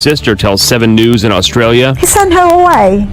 Sister tells 7 News in Australia. He sent her away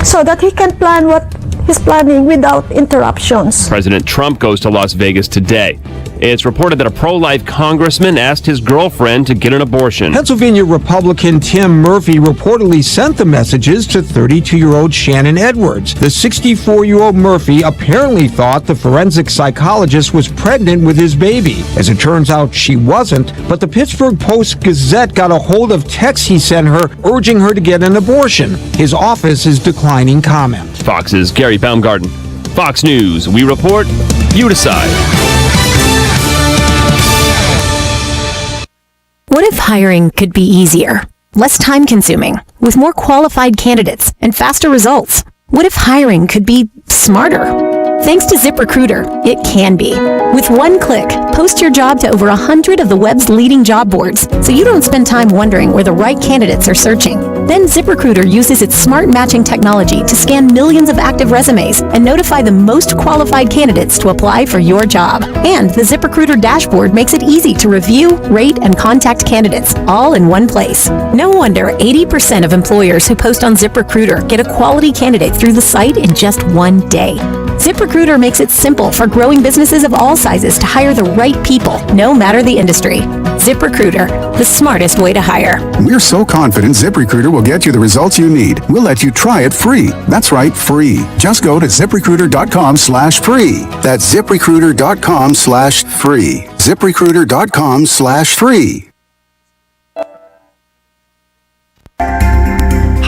so that he can plan what he's planning without interruptions. President Trump goes to Las Vegas today. It's reported that a pro-life congressman asked his girlfriend to get an abortion. Pennsylvania Republican Tim Murphy reportedly sent the messages to 32-year-old Shannon Edwards. The 64-year-old Murphy apparently thought the forensic psychologist was pregnant with his baby. As it turns out, she wasn't, but the Pittsburgh Post-Gazette got a hold of texts he sent her urging her to get an abortion. His office is declining comment. Fox's Gary Baumgarten. Fox News. We report, you decide. What if hiring could be easier, less time-consuming, with more qualified candidates and faster results? What if hiring could be smarter? Thanks to ZipRecruiter, it can be. With one click, post your job to over 100 of the web's leading job boards, so you don't spend time wondering where the right candidates are searching. Then ZipRecruiter uses its smart matching technology to scan millions of active resumes and notify the most qualified candidates to apply for your job. And the ZipRecruiter dashboard makes it easy to review, rate, and contact candidates, all in one place. No wonder 80% of employers who post on ZipRecruiter get a quality candidate through the site in just one day. ZipRecruiter makes it simple for growing businesses of all sizes to hire the right people, no matter the industry. ZipRecruiter, the smartest way to hire. We're so confident ZipRecruiter will get you the results you need. We'll let you try it free. That's right, free. Just go to ZipRecruiter.com/free. That's ZipRecruiter.com/free. ZipRecruiter.com/free.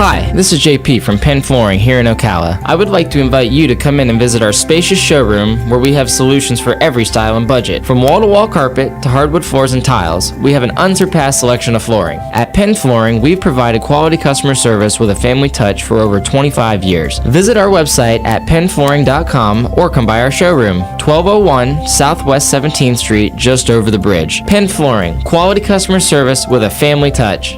Hi, this is JP from Penn Flooring here in Ocala. I would like to invite you to come in and visit our spacious showroom where we have solutions for every style and budget. From wall-to-wall carpet to hardwood floors and tiles, we have an unsurpassed selection of flooring. At Penn Flooring, we've provided quality customer service with a family touch for over 25 years. Visit our website at pennflooring.com or come by our showroom, 1201 Southwest 17th Street, just over the bridge. Penn Flooring, quality customer service with a family touch.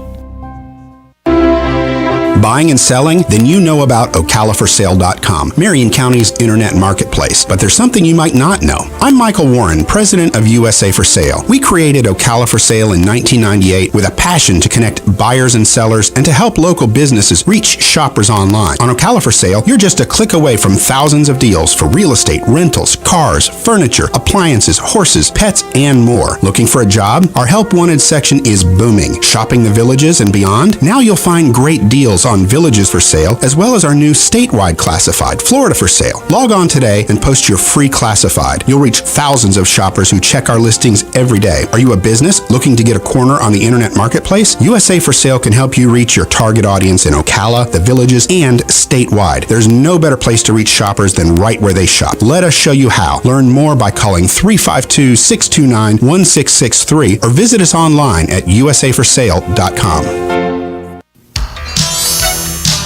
Buying and selling? Then you know about OcalaForSale.com, Marion County's internet marketplace. But there's something you might not know. I'm Michael Warren, president of USA for Sale. We created Ocala for Sale in 1998 with a passion to connect buyers and sellers and to help local businesses reach shoppers online. On Ocala for Sale, you're just a click away from thousands of deals for real estate, rentals, cars, furniture, appliances, horses, pets, and more. Looking for a job? Our Help Wanted section is booming. Shopping the villages and beyond? Now you'll find great deals on Villages for Sale, as well as our new statewide classified, Florida for Sale. Log on today and post your free classified. You'll reach thousands of shoppers who check our listings every day. Are you a business looking to get a corner on the internet marketplace? USA for Sale can help you reach your target audience in Ocala, the Villages, and statewide. There's no better place to reach shoppers than right where they shop. Let us show you how. Learn more by calling 352-629-1663 or visit us online at usaforsale.com.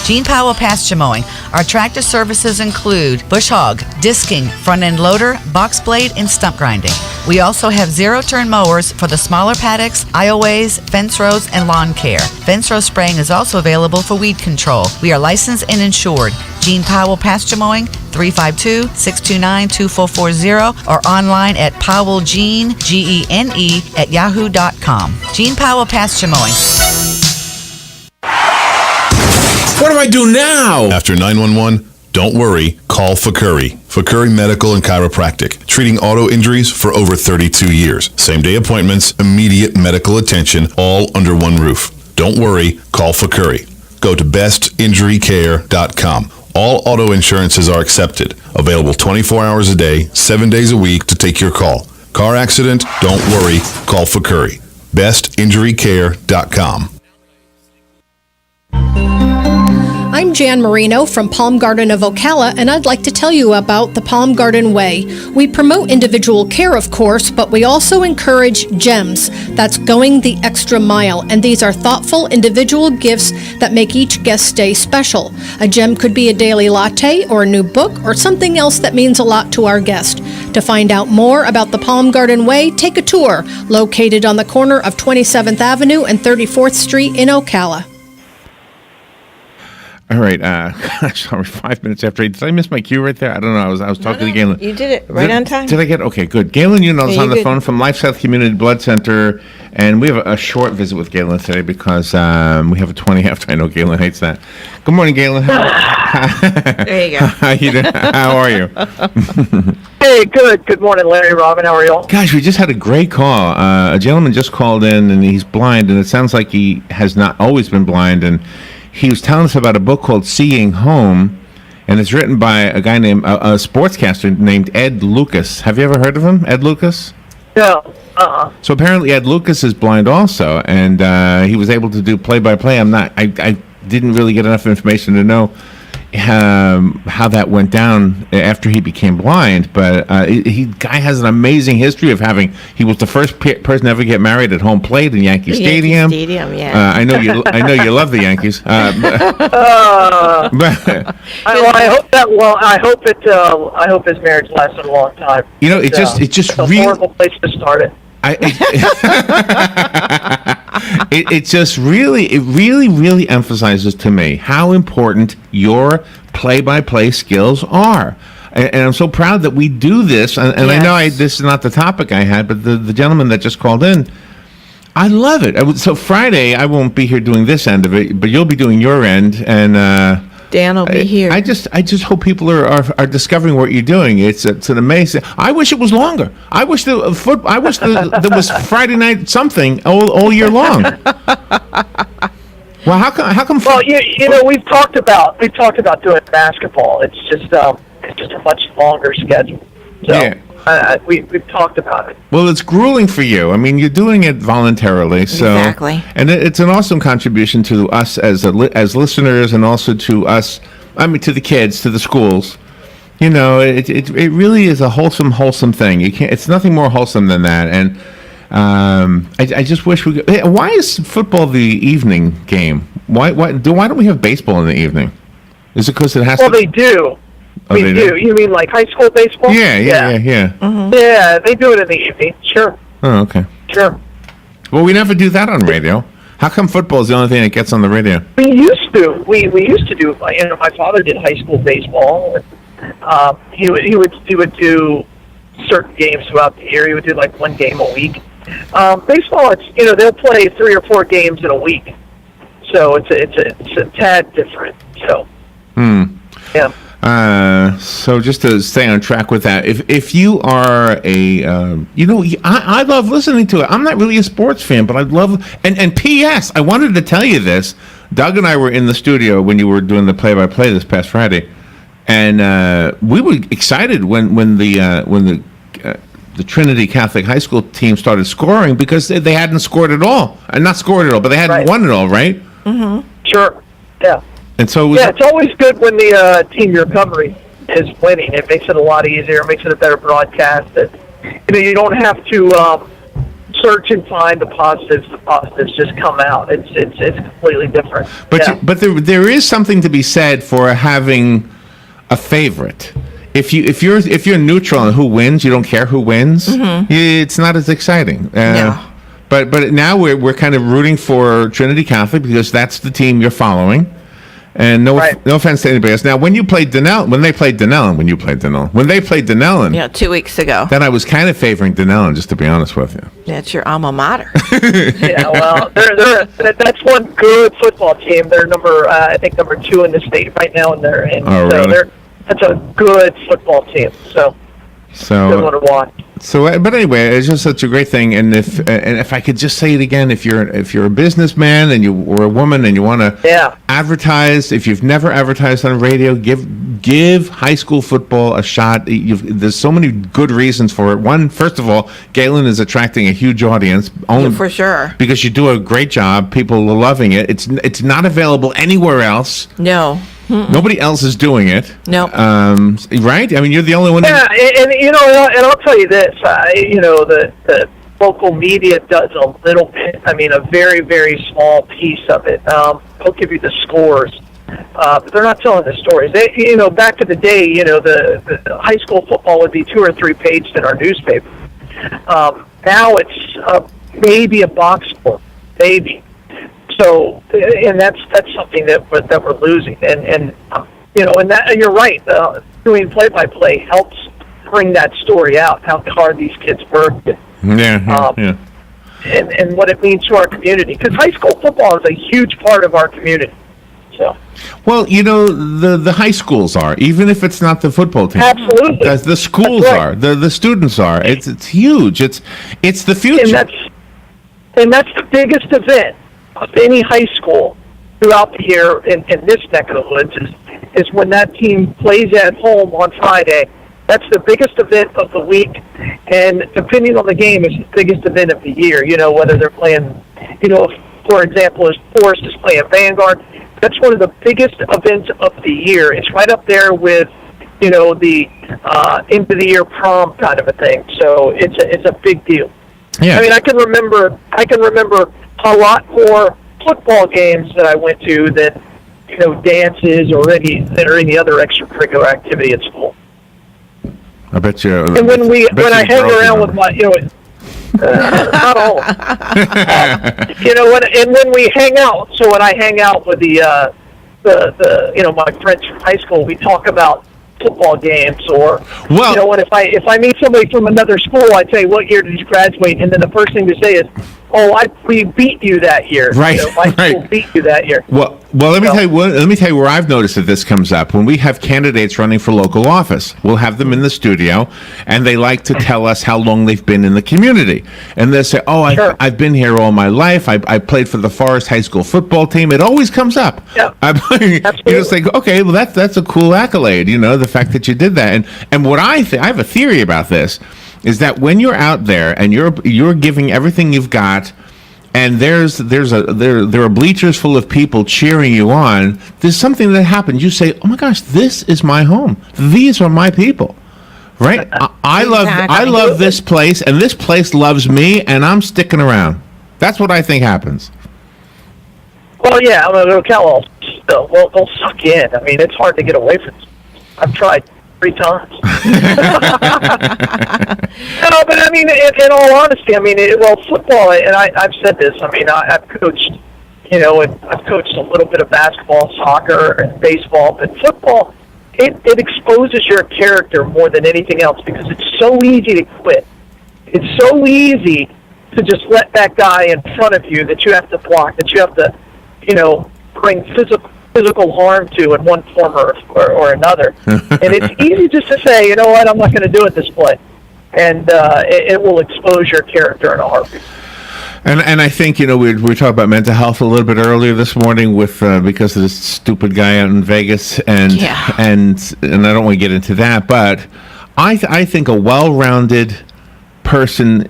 Gene Powell Pasture Mowing. Our tractor services include bush hog, disking, front-end loader, box blade, and stump grinding. We also have zero-turn mowers for the smaller paddocks, aisleways, fence rows, and lawn care. Fence row spraying is also available for weed control. We are licensed and insured. Gene Powell Pasture Mowing, 352-629-2440, or online at powellgene, Gene, at yahoo.com. Gene Powell Pasture Mowing. What do I do now? After 911, don't worry, call Fakuri. Fakuri Medical and Chiropractic, treating auto injuries for over 32 years. Same-day appointments, immediate medical attention, all under one roof. Don't worry, call Fakuri. Go to bestinjurycare.com. All auto insurances are accepted. Available 24 hours a day, 7 days a week to take your call. Car accident? Don't worry, call Fakuri. bestinjurycare.com. I'm Jan Marino from Palm Garden of Ocala, and I'd like to tell you about the Palm Garden Way. We promote individual care, of course, but we also encourage GEMS. That's going the extra mile, and these are thoughtful individual gifts that make each guest stay special. A gem could be a daily latte or a new book or something else that means a lot to our guest. To find out more about the Palm Garden Way, take a tour, located on the corner of 27th Avenue and 34th Street in Ocala. All right. Sorry, 5 minutes after 8. Did I miss my cue right there? I don't know. I was talking to Galen. You did it right on time. Did I get okay? Good. Galen Unold is Yeah, on the good. phone from LifeSouth Community Blood Center, and we have a short visit with Galen today because we have a 20 after. I know Galen hates that. Good morning, Galen. There you go. How you doing? How are you? Hey, good. Good morning, Larry, Robin. How are y'all? Gosh, we just had a great call. A gentleman just called in, and he's blind, and it sounds like he has not always been blind, and he was telling us about a book called Seeing Home, and it's written by a guy named, a sportscaster named Ed Lucas. Have you ever heard of him, Ed Lucas? No. So apparently Ed Lucas is blind also, and he was able to do play-by-play. I didn't really get enough information to know how that went down after he became blind, but guy has an amazing history of he was the first person to ever get married at home plate in Yankee Stadium. Yeah. I know you love the Yankees. I hope his marriage lasts a long time. You know, it's a horrible place to start it. It really emphasizes to me how important your play-by-play skills are. And I'm so proud that we do this. And I know this is not the topic I had, but the gentleman that just called in, I love it. So Friday, I won't be here doing this end of it, but you'll be doing your end. And Dan will be here. I just hope people are discovering what you're doing. It's an amazing. I wish it was longer. I wish there was Friday night something all year long. Well, how come? Well, you know, we've talked about doing basketball. It's just a much longer schedule. So Yeah. We've talked about it. Well, it's grueling for you. I mean, you're doing it voluntarily, so Exactly. and it's an awesome contribution to us as listeners, and also to us. I mean, to the kids, to the schools. You know, it really is a wholesome thing. You can't. It's nothing more wholesome than that. And I just wish we could. Why is football the evening game? Why don't we have baseball in the evening? Is it because it has Well, to? they do. Oh, We they do. You mean like high school baseball? Yeah. Mm-hmm. Yeah, they do it in the evening. Sure. Oh, okay. Sure. Well, we never do that on radio. How come football is the only thing that gets on the radio? We used to. We used to do. You know, my father did high school baseball. He would do certain games throughout the year. He would do like one game a week. Baseball, they'll play 3 or 4 games in a week, so it's a tad different. So. Yeah. So just to stay on track with that, if you are I love listening to it. I'm not really a sports fan, but I love, and P.S. I wanted to tell you this. Doug and I were in the studio when you were doing the play-by-play this past Friday, and we were excited when the Trinity Catholic High School team started scoring, because they hadn't scored at all, and not scored at all, but they hadn't won it all, right? Mm-hmm. Sure. Yeah. And so it's always good when the team you're covering is winning. It makes it a lot easier. It makes it a better broadcast. You don't have to search and find the positives. The positives just come out. It's completely different. But there is something to be said for having a favorite. If you're neutral on who wins, you don't care who wins. Mm-hmm. It's not as exciting. But now we're kind of rooting for Trinity Catholic because that's the team you're following. And no offense to anybody else. Now, when they played Denellen, 2 weeks ago. Then I was kind of favoring Denellen, just to be honest with you. That's your alma mater. Yeah, well, that's one good football team. They're I think number 2 in the state right now, that's a good football team. So good one to watch. So, but anyway, it's just such a great thing. And if I could just say it again, if you're a businessman or a woman and you want to advertise, if you've never advertised on radio, give high school football a shot. There's so many good reasons for it. One, first of all, Galen is attracting a huge audience. For sure. Because you do a great job. People are loving it. It's not available anywhere else. No. Mm-mm. Nobody else is doing it. No. Right? I mean, you're the only one. Yeah, and I'll tell you this. The local media does a little bit. I mean, a very, very small piece of it. They'll give you the scores, but they're not telling the stories. Back in the day, the high school football would be 2 or 3 pages in our newspaper. Now it's maybe a box score, maybe. So, and that's something that we're losing. And and you're right. Doing play-by-play helps bring that story out. How hard these kids work. Yeah. And what it means to our community. Because high school football is a huge part of our community. So. Well, the high schools are, even if it's not the football team. Absolutely. The schools are, the students are. It's huge. It's the future. And that's the biggest event of any high school throughout the year in this neck of the woods is when that team plays at home on Friday. That's the biggest event of the week, and depending on the game, it's the biggest event of the year. Whether they're playing, for example, as Forest is playing Vanguard, that's one of the biggest events of the year. It's right up there with, the end of the year prom kind of a thing. So it's a big deal. Yeah. I mean, I can remember a lot more football games that I went to than dances or any other extracurricular activity at school. I bet you. And when I hang around with my, not all. When we hang out. So when I hang out with the my friends from high school, we talk about football games, or when if I meet somebody from another school, I say, "What year did you graduate?" And then the first thing to say is, "Oh, we beat you that year." Right, my school beat you that year. Well, let me tell you where I've noticed that this comes up. When we have candidates running for local office, we'll have them in the studio, and they like to tell us how long they've been in the community. And they'll say, "Oh, I've been here all my life. I played for the Forest High School football team." It always comes up. Yeah, you just think, okay, well that's a cool accolade. The fact that you did that. And what I have a theory about this is that when you're out there and you're giving everything you've got, and there are bleachers full of people cheering you on, there's something that happens. You say, "Oh my gosh, this is my home. These are my people." Right? I love this place, and this place loves me, and I'm sticking around. That's what I think happens. Well, yeah, Ocala will suck you in. I mean, it's hard to get away from it. I've tried 3 times. No, but I mean, in all honesty, football, and I've said this. I mean, I've coached, and I've coached a little bit of basketball, soccer, and baseball, but football, it exposes your character more than anything else because it's so easy to quit. It's so easy to just let that guy in front of you that you have to block, that you have to, bring physical harm to in one form or another. And it's easy just to say, "You know what, I'm not going to do it this play." And it will expose your character in a heartbeat. And I think, we talked about mental health a little bit earlier this morning with because of this stupid guy out in Vegas, and I don't want to get into that, but I think a well-rounded person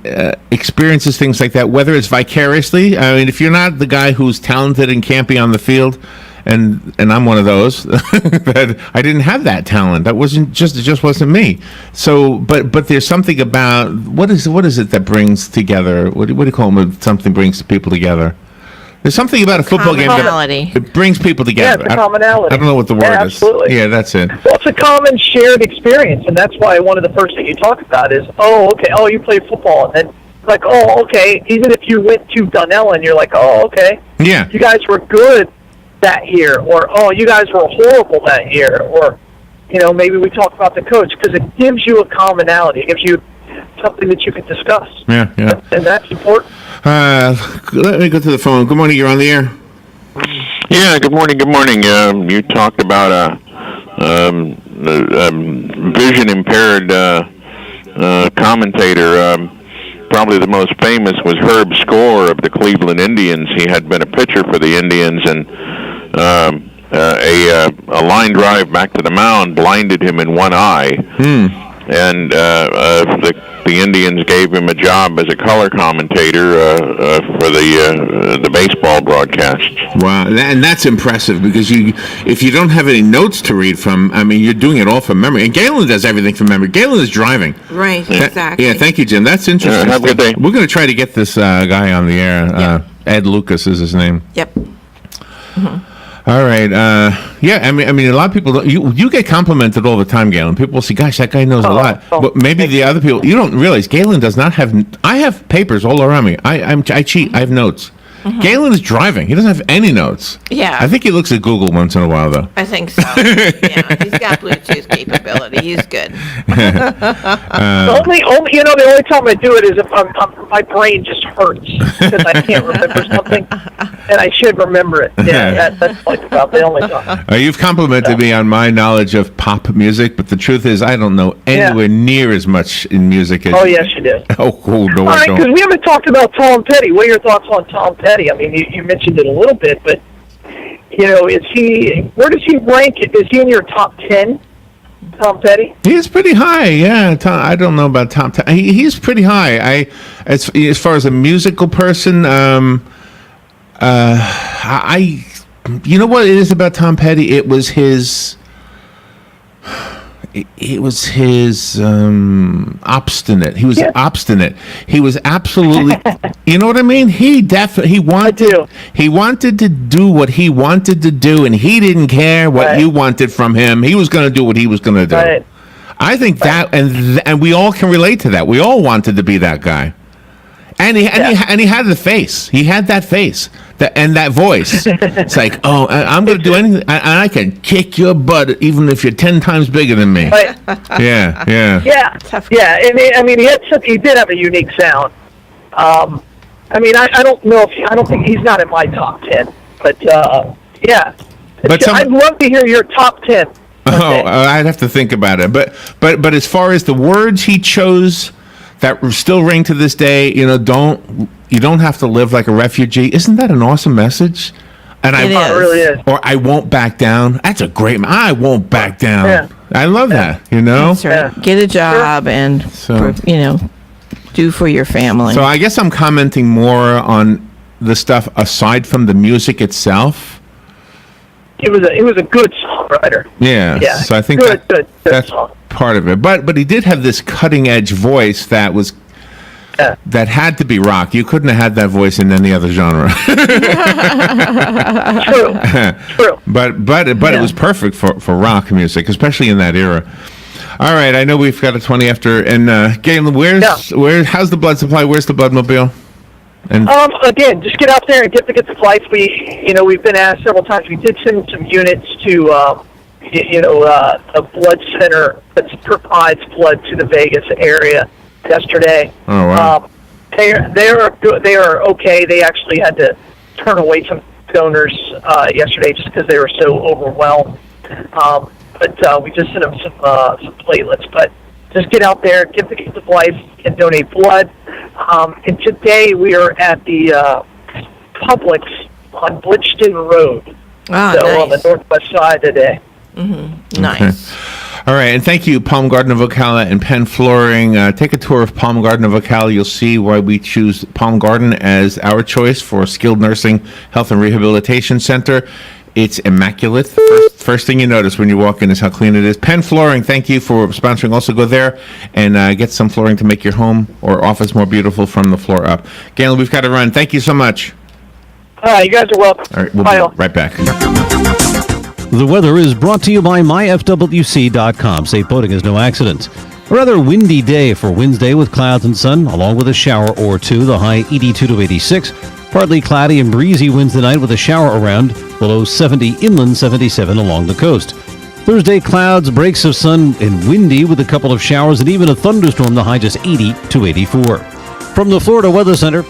experiences things like that, whether it's vicariously. I mean, if you're not the guy who's talented and can't be on the field, and I'm one of those that I didn't have that talent. That it just wasn't me. So, but there's something about what is it that brings together? What do you call it when something brings people together? There's something about a football game that it brings people together. Yeah, it's a commonality. I don't know what the word is. Absolutely. Yeah, that's it. Well, it's a common shared experience, and that's why one of the first things you talk about is, "Oh, okay, oh, you play football," and then like, "Oh, okay." Even if you went to Dunellen, you're like, "Oh, okay, yeah, you guys were good that year," or "Oh, you guys were horrible that year," or maybe we talk about the coach because it gives you a commonality. It gives you something that you can discuss. Yeah. And that's important. Let me go to the phone. Good morning. You're on the air. Yeah. Good morning. You talked about a vision impaired commentator. Probably the most famous was Herb Score of the Cleveland Indians. He had been a pitcher for the Indians, and a line drive back to the mound blinded him in one eye. And the Indians gave him a job as a color commentator for the baseball broadcasts. Wow, and that's impressive because if you don't have any notes to read from, I mean, you're doing it all from memory. And Galen does everything from memory. Galen is driving. Right, exactly. Yeah, thank you, Jim. That's interesting. Have a good day. We're going to try to get this guy on the air. Ed Lucas is his name. Yep. Mm-hmm. All right. I mean, a lot of people don't, you get complimented all the time, Galen. People will say, "Gosh, that guy knows a lot." But maybe the other people, you don't realize Galen does not have. I have papers all around me. I cheat. I have notes. Galen is driving. He doesn't have any notes. Yeah. I think he looks at Google once in a while, though. I think so. Yeah, he's got Bluetooth capability. He's good. The only time I do it is if my brain just hurts because I can't remember something, and I should remember it. Yeah, that's like about the only time. You've complimented me on my knowledge of pop music, but the truth is I don't know anywhere near as much in music as... Oh, yes, you do. Oh, cool. No, All I right, don't. because we haven't talked about Tom Petty. What are your thoughts on Tom Petty? I mean, you mentioned it a little bit, but, where does he rank? Is he in your top 10, Tom Petty? He's pretty high, yeah. I don't know about top 10. He's pretty high. As far as a musical person, you know what it is about Tom Petty? It was his obstinate. He was obstinate. He was absolutely, you know what I mean? He wanted to do what he wanted to do, and he didn't care what you wanted from him. He was going to do what he was going to do. Right. I think that, and we all can relate to that. We all wanted to be that guy. And he had the face. He had that face and that voice. It's like, oh, I'm going to do anything, and I can kick your butt even if you're 10 times bigger than me. Right. Yeah. And he did have a unique sound. I don't think he's not in my top 10, but yeah. But I'd love to hear your top 10. I'd have to think about it. But as far as the words he chose that still ring to this day, you don't have to live like a refugee. Isn't that an awesome message? And it really is. Or I won't back down. That's a great. I won't back down. Yeah. I love that. That's right. Get a job and do for your family. So I guess I'm commenting more on the stuff aside from the music itself. He was a good songwriter. Yeah. So I think that's part of it. But he did have this cutting edge voice that was that had to be rock. You couldn't have had that voice in any other genre. True. But it was perfect for rock music, especially in that era. All right, I know we've got a 20 after, and Galen, how's the blood supply? Where's the bloodmobile? And again, just get out there and get the life. We've been asked several times. We did send some units to a blood center that provides blood to the Vegas area yesterday. Oh wow! They are okay. They actually had to turn away some donors yesterday just because they were so overwhelmed. But we just sent them some platelets. But just get out there, get the gift of life, and donate blood. And today we are at the Publix on Bridgeton Road. Nice. On the northwest side today. Mm-hmm. Nice. All right, and thank you, Palm Garden of Ocala and Penn Flooring. Take a tour of Palm Garden of Ocala. You'll see why we choose Palm Garden as our choice for a skilled nursing, health, and rehabilitation center. It's immaculate. First thing you notice when you walk in is how clean it is. Penn Flooring, thank you for sponsoring. Also go there and get some flooring to make your home or office more beautiful from the floor up. Galen, we've got to run. Thank you so much. All right, you guys are welcome. All right, we'll be right back. The weather is brought to you by myfwc.com. Safe boating is no accident. A rather windy day for Wednesday with clouds and sun, along with a shower or two. The high 82 to 86. Partly cloudy and breezy Wednesday night with a shower around. The low 70 inland, 77 along the coast. Thursday, clouds, breaks of sun, and windy with a couple of showers and even a thunderstorm. The high just 80 to 84. From the Florida Weather Center,